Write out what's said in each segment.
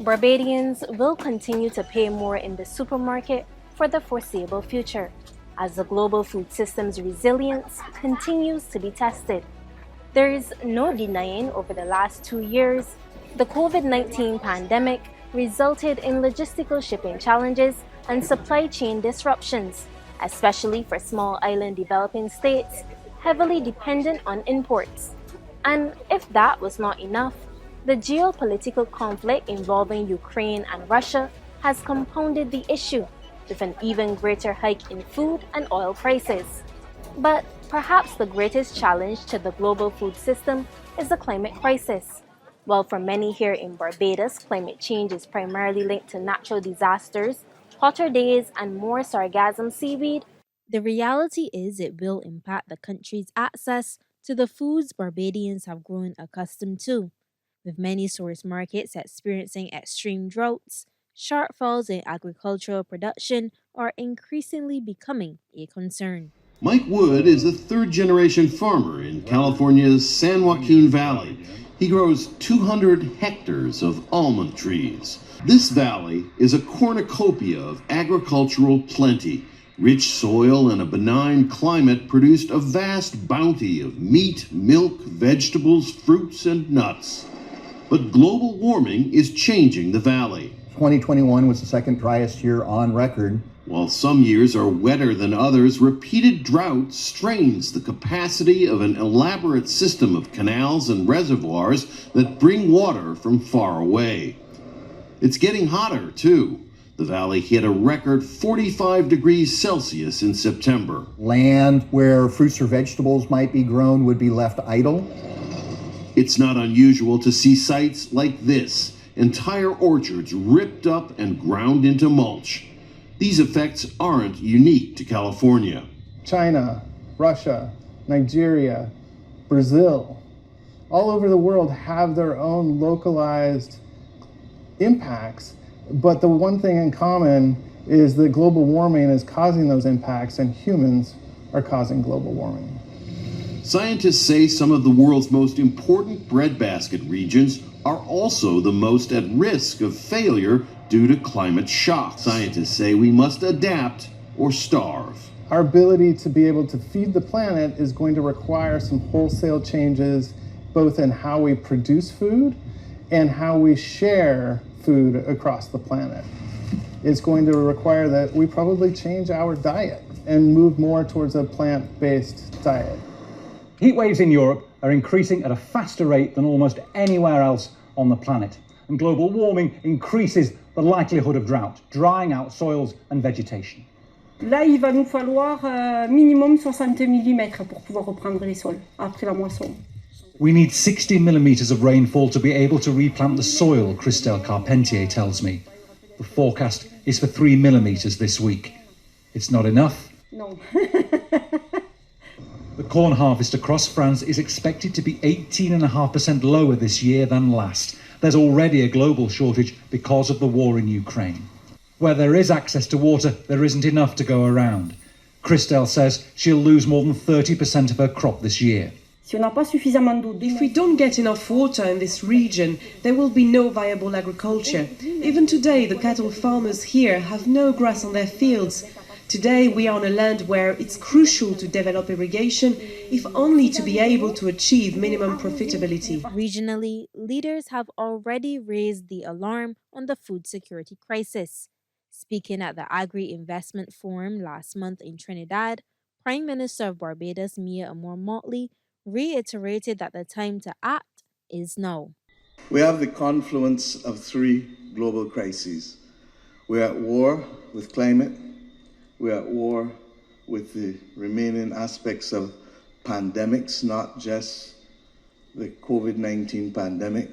Barbadians will continue to pay more in the supermarket for the foreseeable future, as the global food system's resilience continues to be tested. There is no denying over the last 2 years, the COVID-19 pandemic resulted in logistical shipping challenges and supply chain disruptions, especially for small island developing states heavily dependent on imports. And if that was not enough, the geopolitical conflict involving Ukraine and Russia has compounded the issue with an even greater hike in food and oil prices. But perhaps the greatest challenge to the global food system is the climate crisis. While for many here in Barbados, climate change is primarily linked to natural disasters, hotter days, and more sargassum seaweed, the reality is it will impact the country's access to the foods Barbadians have grown accustomed to. With many source markets experiencing extreme droughts, shortfalls in agricultural production are increasingly becoming a concern. Mike Wood is a third-generation farmer in California's San Joaquin Valley. He grows 200 hectares of almond trees. This valley is a cornucopia of agricultural plenty. Rich soil and a benign climate produced a vast bounty of meat, milk, vegetables, fruits, and nuts. But global warming is changing the valley. 2021 was the second driest year on record. While some years are wetter than others, repeated drought strains the capacity of an elaborate system of canals and reservoirs that bring water from far away. It's getting hotter, too. The valley hit a record 45 degrees Celsius in September. Land where fruits or vegetables might be grown would be left idle. It's not unusual to see sites like this, entire orchards ripped up and ground into mulch. These effects aren't unique to California. China, Russia, Nigeria, Brazil, all over the world have their own localized impacts, but the one thing in common is that global warming is causing those impacts and humans are causing global warming. Scientists say some of the world's most important breadbasket regions are also the most at risk of failure due to climate shock. Scientists say we must adapt or starve. Our ability to be able to feed the planet is going to require some wholesale changes, both in how we produce food and how we share food across the planet. It's going to require that we probably change our diet and move more towards a plant-based diet. Heat waves in Europe are increasing at a faster rate than almost anywhere else on the planet, and global warming increases the likelihood of drought, drying out soils and vegetation. Là, il va nous falloir minimum 60 mm pour pouvoir reprendre les sols après la moisson. We need 60 millimeters of rainfall to be able to replant the soil, Krystal Carpentier tells me. The forecast is for 3 millimeters this week. It's not enough. No. The corn harvest across France is expected to be 18.5% lower this year than last. There's already a global shortage because of the war in Ukraine. Where there is access to water, there isn't enough to go around. Krystal says she'll lose more than 30% of her crop this year. If we don't get enough water in this region, there will be no viable agriculture. Even today, the cattle farmers here have no grass on their fields. Today, we are on a land where it's crucial to develop irrigation, if only to be able to achieve minimum profitability. Regionally, leaders have already raised the alarm on the food security crisis. Speaking at the Agri-Investment Forum last month in Trinidad, Prime Minister of Barbados, Amor Mottley, reiterated that the time to act is now. We have the confluence of three global crises. We're at war with climate, we're at war with the remaining aspects of pandemics, not just the COVID-19 pandemic,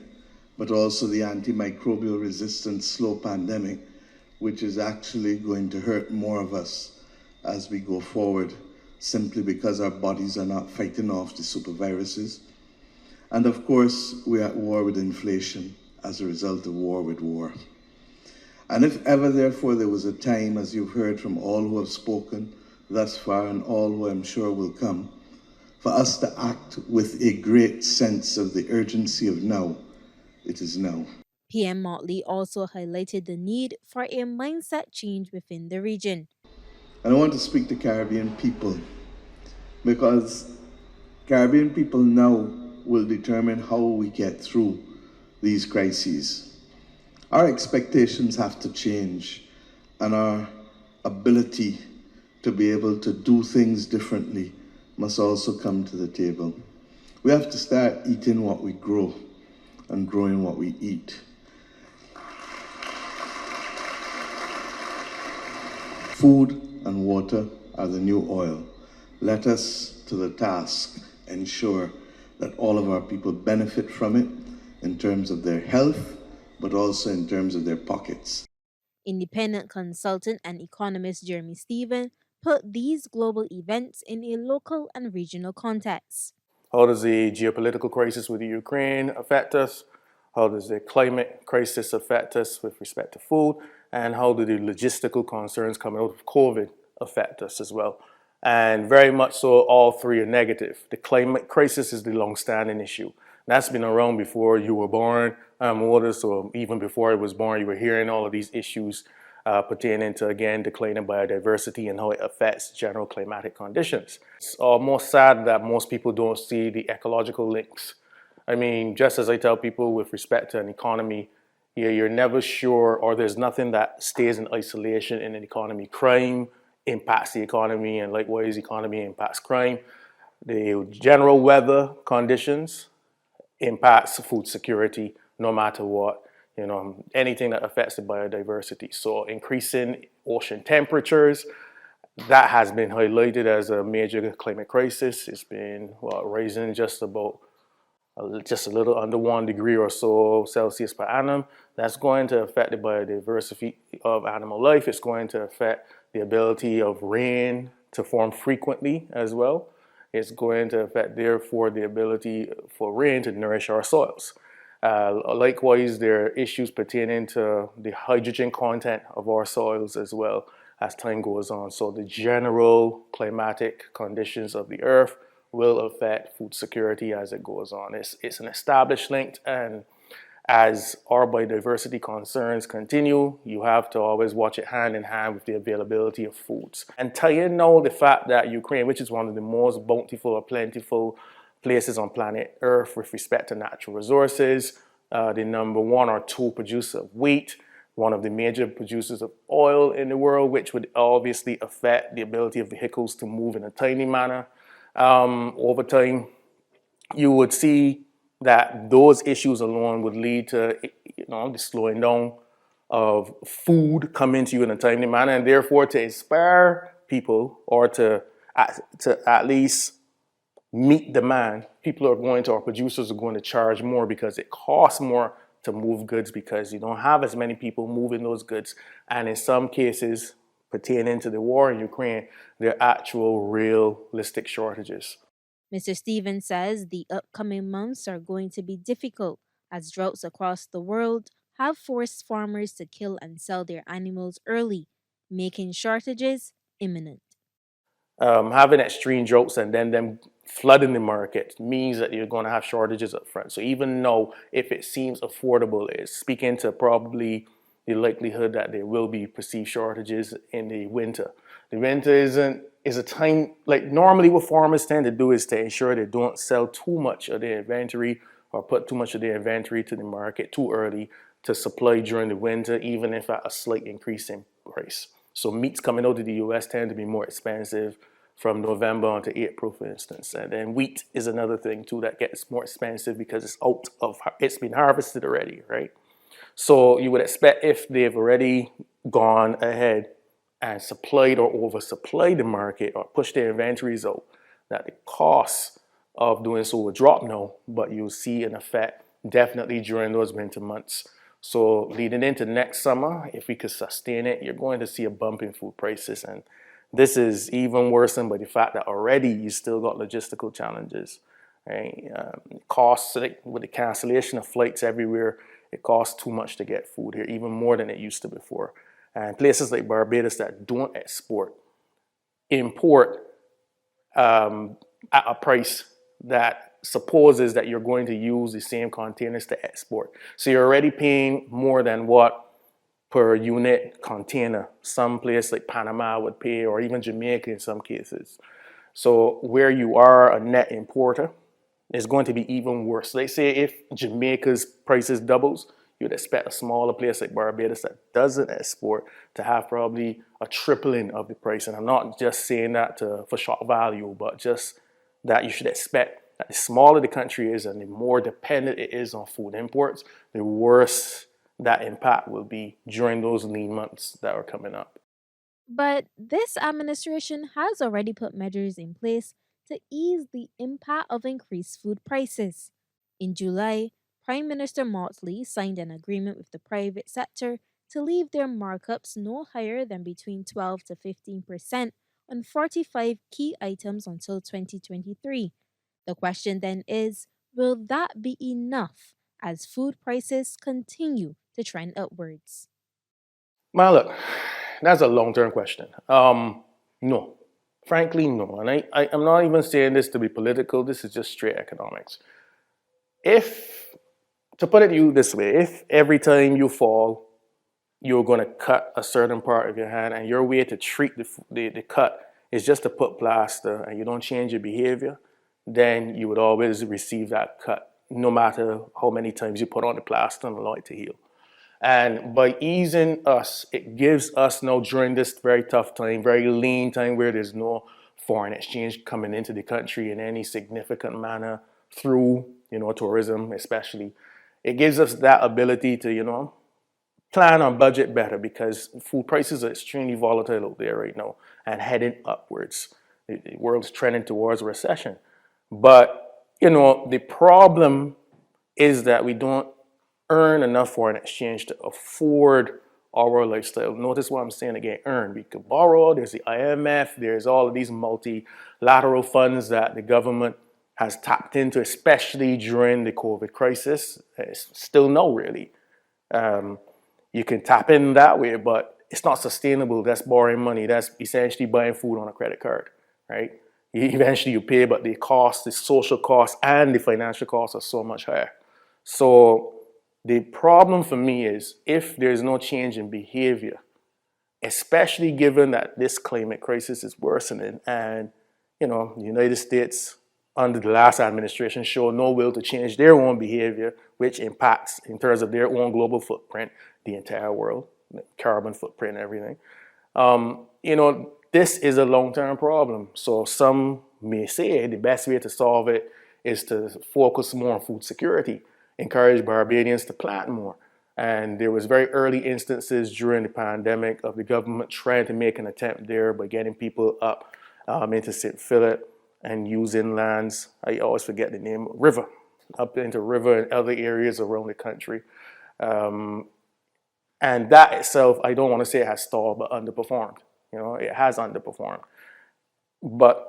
but also the antimicrobial resistant slow pandemic, which is actually going to hurt more of us as we go forward, simply because our bodies are not fighting off the superviruses. And of course, we're at war with inflation as a result of war with war. And if ever, therefore, there was a time, as you've heard from all who have spoken thus far and all who I'm sure will come, for us to act with a great sense of the urgency of now, it is now. PM Mottley also highlighted the need for a mindset change within the region. And I want to speak to Caribbean people because Caribbean people now will determine how we get through these crises. Our expectations have to change, and our ability to be able to do things differently must also come to the table. We have to start eating what we grow and growing what we eat. Food and water are the new oil. Let us, to the task, ensure that all of our people benefit from it in terms of their health, but also in terms of their pockets. Independent consultant and economist Jeremy Stephen put these global events in a local and regional context. How does the geopolitical crisis with the Ukraine affect us? How does the climate crisis affect us with respect to food? And how do the logistical concerns coming out of COVID affect us as well? And very much so, all three are negative. The climate crisis is the long-standing issue. That's been around before you were born, Amor, so even before I was born, you were hearing all of these issues pertaining to, again, declining biodiversity and how it affects general climatic conditions. It's almost sad that most people don't see the ecological links. I mean, just as I tell people with respect to an economy, you're never sure, or there's nothing that stays in isolation in an economy. Crime impacts the economy, and likewise, economy impacts crime. The general weather conditions impacts food security, no matter what. Anything that affects the biodiversity. So increasing ocean temperatures, that has been highlighted as a major climate crisis. It's been rising just a little under 1 degree or so Celsius per annum. That's going to affect the biodiversity of animal life. It's going to affect the ability of rain to form frequently as well. It's going to affect, therefore, the ability for rain to nourish our soils. Likewise, there are issues pertaining to the hydrogen content of our soils as well as time goes on. So the general climatic conditions of the earth will affect food security as it goes on. It's an established link, and as our biodiversity concerns continue, you have to always watch it hand in hand with the availability of foods. And tying now the fact that Ukraine, which is one of the most bountiful or plentiful places on planet Earth with respect to natural resources, the number 1 or 2 producer of wheat, one of the major producers of oil in the world, which would obviously affect the ability of vehicles to move in a timely manner. Over time, you would see that those issues alone would lead to the slowing down of food coming to you in a timely manner, and therefore to inspire people or to at least meet demand, people are going to, or producers are going to charge more because it costs more to move goods because you don't have as many people moving those goods. And in some cases, pertaining to the war in Ukraine, there are actual realistic shortages. Mr. Stephen says the upcoming months are going to be difficult as droughts across the world have forced farmers to kill and sell their animals early, making shortages imminent. Having extreme droughts and then them flooding the market means that you're going to have shortages up front. So even though if it seems affordable, it's speaking to probably the likelihood that there will be perceived shortages in the winter. The winter is a time, like normally what farmers tend to do is to ensure they don't sell too much of their inventory or put too much of their inventory to the market too early to supply during the winter, even if at a slight increase in price. So meats coming out of the US tend to be more expensive from November on to April, for instance. And then wheat is another thing too that gets more expensive because it's been harvested already, right? So you would expect if they've already gone ahead and supplied or oversupplied the market or pushed their inventories out, that the cost of doing so will drop now, but you'll see an effect definitely during those winter months. So leading into next summer, if we could sustain it, you're going to see a bump in food prices. And this is even worsened by the fact that already you still got logistical challenges. Right? Costs, with the cancellation of flights everywhere, it costs too much to get food here, even more than it used to before. And places like Barbados that don't import at a price that supposes that you're going to use the same containers to export. So you're already paying more than what per unit container some place like Panama would pay, or even Jamaica in some cases. So where you are a net importer, it's going to be even worse. Let's say if Jamaica's prices doubles, you'd expect a smaller place like Barbados that doesn't export to have probably a tripling of the price. And I'm not just saying that for shock value, but just that you should expect that the smaller the country is and the more dependent it is on food imports, the worse that impact will be during those lean months that are coming up. But this administration has already put measures in place to ease the impact of increased food prices. In July, Prime Minister Mottley signed an agreement with the private sector to leave their markups no higher than between 12 to 15% on 45 key items until 2023. The question then is, will that be enough as food prices continue to trend upwards? Well, look, that's a long-term question. No, frankly, no. And I'm not even saying this to be political. This is just straight economics. To put it to you this way, if every time you fall, you're going to cut a certain part of your hand, and your way to treat the cut is just to put plaster, and you don't change your behavior, then you would always receive that cut, no matter how many times you put on the plaster and allow it to heal. And by easing us, it gives us now, during this very tough time, very lean time where there's no foreign exchange coming into the country in any significant manner through, tourism especially, it gives us that ability to, plan our budget better, because food prices are extremely volatile out there right now and heading upwards. The world's trending towards a recession. But, the problem is that we don't earn enough foreign exchange to afford our lifestyle. Notice what I'm saying again, earn. We could borrow, there's the IMF, there's all of these multilateral funds that the government has tapped into, especially during the COVID crisis. It's still no, really. You can tap in that way, but it's not sustainable. That's borrowing money. That's essentially buying food on a credit card, right? Eventually you pay, but the cost, the social cost and the financial costs are so much higher. So the problem for me is, if there's no change in behavior, especially given that this climate crisis is worsening, and the United States under the last administration showed no will to change their own behavior, which impacts, in terms of their own global footprint, the entire world, carbon footprint, everything. This is a long-term problem. So some may say the best way to solve it is to focus more on food security, encourage Barbadians to plant more. And there was very early instances during the pandemic of the government trying to make an attempt there by getting people up into St. Philip and using lands, I always forget the name, river, up into river and other areas around the country. And that itself, I don't want to say it has stalled, but underperformed. It has underperformed. But,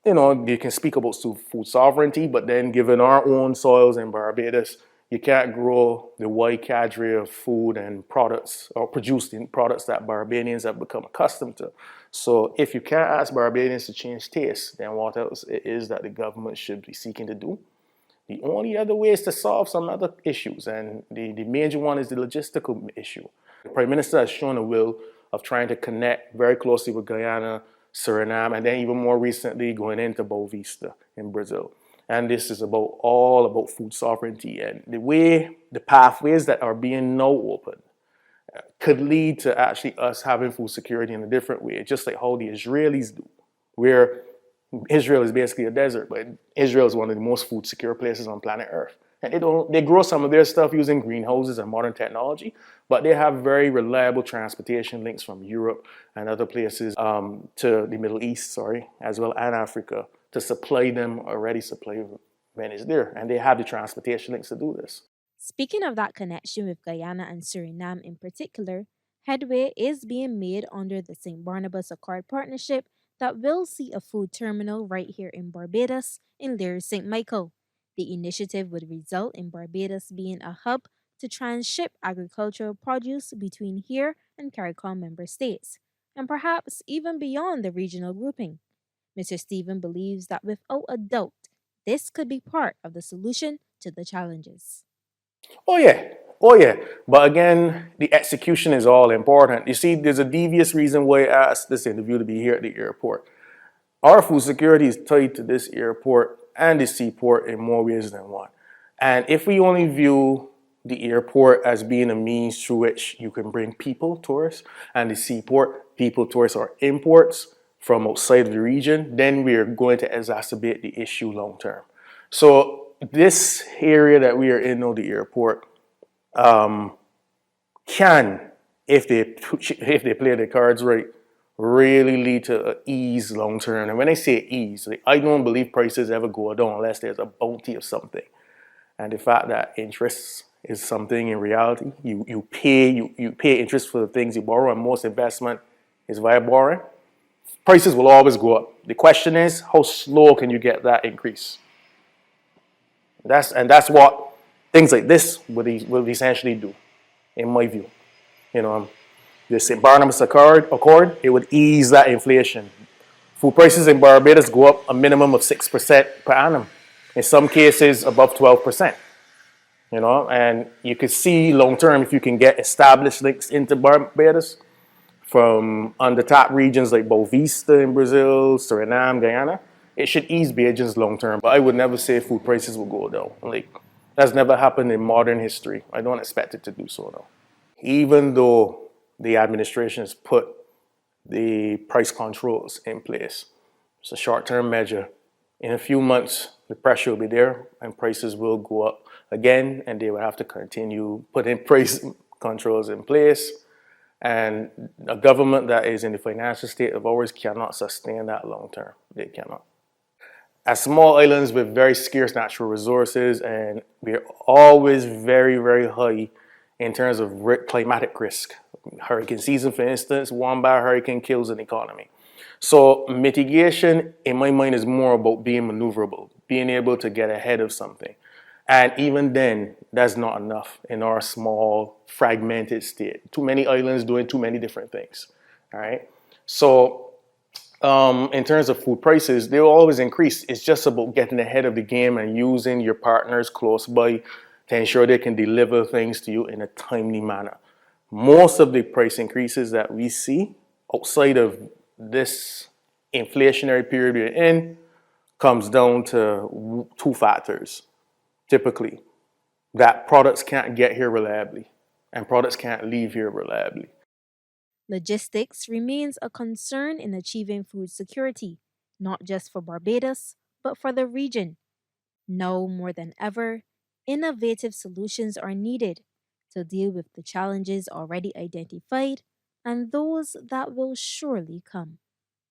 you can speak about food sovereignty, but then given our own soils in Barbados, you can't grow the wide cadre of food and products, or produce the products that Barbadians have become accustomed to. So if you can't ask Barbadians to change tastes, then what else it is that the government should be seeking to do? The only other way is to solve some other issues, and the major one is the logistical issue. The Prime Minister has shown a will of trying to connect very closely with Guyana, Suriname, and then even more recently going into Boa Vista in Brazil. And this is all about food sovereignty, and the pathways that are being now opened could lead to actually us having food security in a different way, just like how the Israelis do, where Israel is basically a desert, but Israel is one of the most food secure places on planet Earth. And they grow some of their stuff using greenhouses and modern technology, but they have very reliable transportation links from Europe and other places to the Middle East, as well, and Africa, to supply them, already supply when it's there. And they have the transportation links to do this. Speaking of that connection with Guyana and Suriname in particular, headway is being made under the St. Barnabas Accord partnership that will see a food terminal right here in Barbados in Lyre St. Michael. The initiative would result in Barbados being a hub to transship agricultural produce between here and CARICOM member states, and perhaps even beyond the regional grouping. Mr. Stephen believes that without a doubt, this could be part of the solution to the challenges. Oh yeah. Oh yeah. But again, the execution is all important. You see, there's a devious reason why I asked this interview to be here at the airport. Our food security is tied to this airport and the seaport in more ways than one. And if we only view the airport as being a means through which you can bring people, tourists, and the seaport, people, tourists, or imports from outside of the region, then we are going to exacerbate the issue long term. So this area that we are in now, the airport, can, if they play their cards right, really lead to ease long term. And when I say ease, I don't believe prices ever go down unless there's a bounty of something. And the fact that interest is something in reality, you pay interest for the things you borrow, and most investment is via borrowing. Prices will always go up. The question is, how slow can you get that increase? That's what things like this will essentially do, in my view. You know, the St. Barnabas Accord, it would ease that inflation. Food prices in Barbados go up a minimum of 6% per annum. In some cases, above 12%. You know, and you could see long term if you can get established links into Barbados from under top regions like Boavista in Brazil, Suriname, Guyana, it should ease Bajans long term. But I would never say food prices will go down. Like, that's never happened in modern history. I don't expect it to do so now. Even though the administration has put the price controls in place, it's a short-term measure. In a few months, the pressure will be there and prices will go up again, and they will have to continue putting price controls in place. And a government that is in the financial state of ours cannot sustain that long term. They cannot. As small islands with very scarce natural resources, and we're always very, very high in terms of climatic risk. Hurricane season, for instance, one bad hurricane kills an economy. So mitigation, in my mind, is more about being maneuverable, being able to get ahead of something. And even then, that's not enough in our small, fragmented state. Too many islands doing too many different things, all right? So in terms of food prices, they will always increase. It's just about getting ahead of the game and using your partners close by to ensure they can deliver things to you in a timely manner. Most of the price increases that we see outside of this inflationary period we're in comes down to two factors. Typically, that products can't get here reliably and products can't leave here reliably. Logistics remains a concern in achieving food security, not just for Barbados, but for the region. Now more than ever, innovative solutions are needed to deal with the challenges already identified and those that will surely come.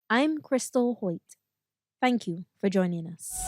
I'm Krystal Hoyte. Thank you for joining us.